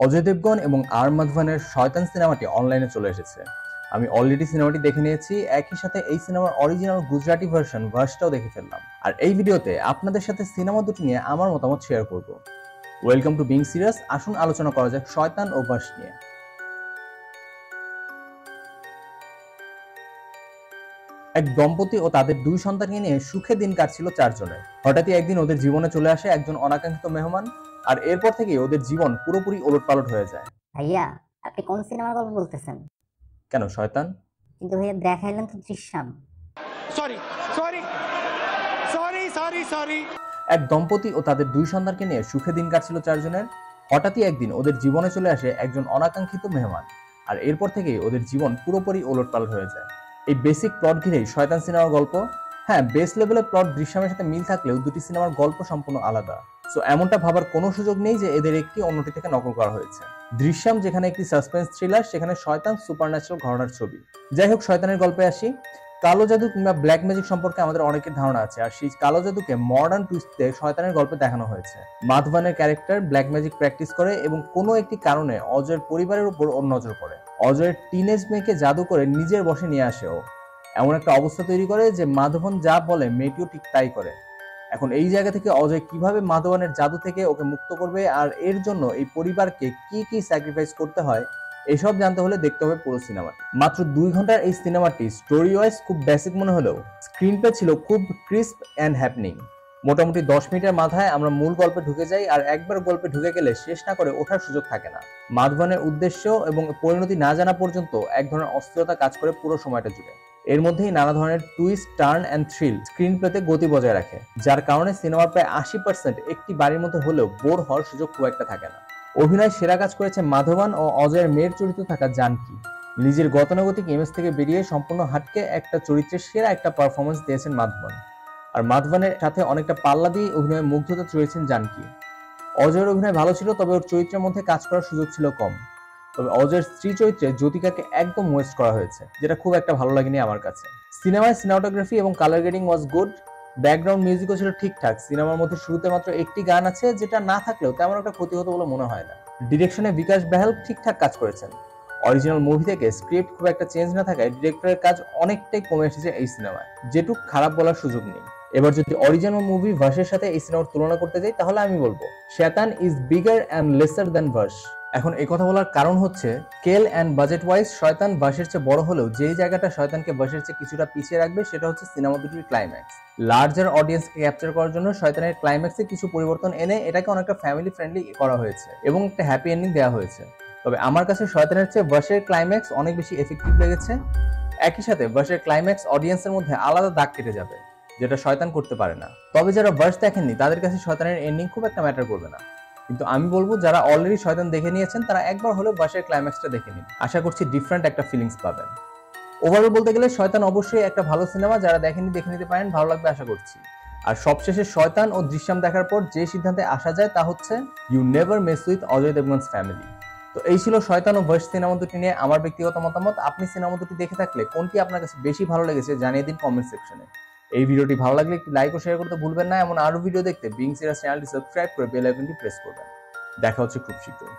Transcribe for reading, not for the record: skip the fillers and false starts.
অজয় দেবগন এবং আর মাধবনের শয়তান সিনেমাটি অনলাইনে চলে এসেছে। আমি অলরেডি সিনেমাটি দেখে নিয়েছি, একই সাথে এই সিনেমার অরিজিনাল গুজরাটি ভার্সটাও দেখে ফেললাম। আর এই ভিডিওতে আপনাদের সাথে সিনেমা দুটি নিয়ে আমার মতামত শেয়ার করব। Welcome to being serious. আসুন আলোচনা করা যাক শয়তান ও ভার্স নিয়ে। এক দম্পতি ও তাদের দুই সন্তানকে নিয়ে সুখে দিন কাটছিল চারজনের। হঠাৎই একদিন ওদের জীবনে চলে আসে একজন অনাকাঙ্ক্ষিত মেহমান, আর এরপর থেকেই ওদের জীবন পুরোপুরি ওলটপালট হয়ে যায়। ভাইয়া, আপনি কোন সিনেমার গল্প বলতেছেন? কেন শয়তান? কিন্তু ভাইয়া দেখাইলেন তো Drishyam. Sorry sorry sorry sorry sorry এক দম্পতি ও তাদের দুই সন্তানকে নিয়ে সুখে দিন কাটছিল চারজনের। হঠাৎই একদিন ওদের জীবনে চলে আসে একজন অনাকাঙ্ক্ষিত মেহমান, আর এরপর থেকেই ওদের জীবন পুরোপুরি ওলটপালট হয়ে যায়। এই বেসিক প্লট ঘিরেই শয়তান সিনেমার গল্প। হ্যাঁ, বেস লেভেলের প্লট দৃশ্যমের সাথে মিল থাকলেও দুটি সিনেমার গল্প সম্পূর্ণ আলাদা। সো এমনটা ভাবার কোনো সুযোগ নেই যে এদের একটি অন্যটি থেকে নকল করা হয়েছে। দৃশ্যম যেখানে একটি সাসপেন্স থ্রিলার, সেখানে শয়তান সুপারন্যাচুরাল ঘটনার ছবি। যাই হোক, শয়তানের গল্পে আসি। কালো জাদু কিংবা ব্ল্যাক ম্যাজিক সম্পর্কে আমাদের অনেকের ধারণা আছে, আর সেই কালো জাদুকে মডার্ন টুইস্টে শয়তানের গল্পে দেখানো হয়েছে। মাধবানের ক্যারেক্টার ব্ল্যাক ম্যাজিক প্র্যাকটিস করে এবং কোনো একটি কারণে অজয়ের পরিবারের উপর ওর নজর পড়ে। অজয়ের টিনেজ মেয়েকে জাদু করে নিজের বশে নিয়ে আসে ও। এমন একটা অবস্থা তৈরি করে যে মাধবন যা বলে মেয়েটিও ঠিক তাই করে। এখন এই জায়গা থেকে অজয় কিভাবে মাধবনের জাদু থেকে ওকে মুক্ত করবে, আর এর জন্য এই পরিবারকে কি কি স্যাক্রিফাইস করতে হয়, এসব জানতে হলে দেখতে হবে পুরো সিনেমাটি। মাত্র 2 ঘন্টার এই সিনেমাটি স্টোরি ওয়াইজ খুব বেসিক মনে হলেও স্ক্রিন প্লে ছিল খুব ক্রিস্প অ্যান্ড হ্যাপনিং। মোটামুটি 10 মিনিটের মাথায় আমরা মূল গল্পে ঢুকে যাই, আর একবার গল্পে ঢুকে গেলে শেষ না করে ওঠার সুযোগ থাকে না। মাধবনের উদ্দেশ্য এবং পরিণতি না জানা পর্যন্ত এক ধরনের অস্থিরতা কাজ করে পুরো সময়টা জুড়ে। এর মধ্যেই নানা ধরনের twist, turn and thrill screen প্লেতে গতি বজায় রাখে, যার কারণে সিনেমার প্রায় 80% একটি বাড়ির মধ্যে হলেও বোর হওয়ার সুযোগ খুব একটা থাকে না। অভিনয় সেরা কাজ করেছে মাধবন ও অজয়ের মেয়ের চরিত্রে থাকা জানকী। নিজের গতানুগতিক ইমেজ থেকে বেরিয়ে সম্পূর্ণ হাটকে একটা চরিত্রের সেরা একটা পারফরমেন্স দিয়েছেন মাধবন। আর মাধবনের সাথে অনেকটা পাল্লা দিয়ে অভিনয়ে মুগ্ধতা চড়িয়েছেন জানকী। অজয়ের অভিনয় ভালো ছিল, তবে ওর চরিত্রের মধ্যে কাজ করার সুযোগ ছিল কম। তবে অজয়ের স্ত্রী চরিত্রে জ্যোতিকাকে একদম ওয়েস্ট করা হয়েছে, যেটা খুব একটা ভালো লাগেনি আমার কাছে। সিনেমায় সিনেমাটোগ্রাফি এবং colour grading was good. Background মিউজিকও ছিল ঠিকঠাক। সিনেমার মধ্যে শুরুতে মাত্র একটি গান আছে, যেটা না থাকলেও তেমন একটা ক্ষতি হতো বলে মনে হয় না। ডিরেকশনে বিকাশ বেহাল ঠিকঠাক কাজ করেছেন। অরিজিনাল মুভি থেকে স্ক্রিপ্ট খুব একটা চেঞ্জ না থাকায় ডিরেক্টরের কাজ অনেকটাই কমে এসেছে এই সিনেমায়, যেটুক খারাপ বলার সুযোগ নেই। এবার যদি অরিজিনাল মুভি ভার্সের সাথে এই সিনেমার তুলনা করতে যাই, তাহলে আমি বলবো শয়তান is bigger and lesser than verse. এখন এই কথা বলার কারণ হচ্ছে স্কেল অ্যান্ড বাজেট ওয়াইজ শয়তান ভার্সের চেয়ে বড় হলেও যেই জায়গাটা শয়তানকে ভার্সের চেয়ে কিছুটা পিছিয়ে রাখবে, সেটা হচ্ছে সিনেমা দুটির ক্লাইম্যাক্স। লার্জার অডিয়েন্সকে ক্যাপচার করার জন্য শয়তানের ক্লাইম্যাক্সে কিছু পরিবর্তন এনে এটাকে অনেকটা ফ্যামিলি ফ্রেন্ডলি করা হয়েছে এবং একটা হ্যাপি এন্ডিং দেওয়া হয়েছে। তবে আমার কাছে শয়তানের চেয়ে ভার্সের ক্লাইম্যাক্স অনেক বেশি এফেক্টিভ লেগেছে। একই সাথে ভার্সের ক্লাইম্যাক্স অডিয়েন্সের মধ্যে আলাদা দাগ কেটে যাবে, যেটা শয়তান করতে পারে না। তবে যারা ভার্স দেখেননি তাদের কাছে শয়তানের এন্ডিং খুব একটা ম্যাটার করবে না। কিন্তু আমি বলবো যারা অলরেডি শয়তান দেখে নিয়েছেন তারা একবার হলেও ভার্সের ক্লাইম্যাক্সটা দেখে নিন। আশা করছি ডিফারেন্ট একটা ফিলিংস পাবেন। ওভারঅল বলতে গেলে শয়তান অবশ্যই একটা ভালো সিনেমা, যারা দেখেনি দেখে নিতে পারেন, ভালো লাগবে আশা করছি। আর সবশেষে শয়তান ও দৃশ্যম দেখার পর যে সিদ্ধান্তে আসা যায় তা হচ্ছে you never mess with Ajay Devgn's family. তো এই ছিল শয়তান ও ভার্স সিনেমা দুটি নিয়ে আমার ব্যক্তিগত মতামত। আপনি সিনেমা দুটি দেখে থাকলে কোনটি আপনার কাছে বেশি ভালো লেগেছে জানিয়ে দিন কমেন্ট সেকশনে। এই ভিডিওটি ভালো লাগলে একটি লাইক ও শেয়ার করতে ভুলবেন না। এমন আরো ভিডিও দেখতে বিং সিরিয়াস চ্যানেলটি সাবস্ক্রাইব করে বেল আইকনটি প্রেস করবেন। দেখা হচ্ছে খুব শীঘ্রই।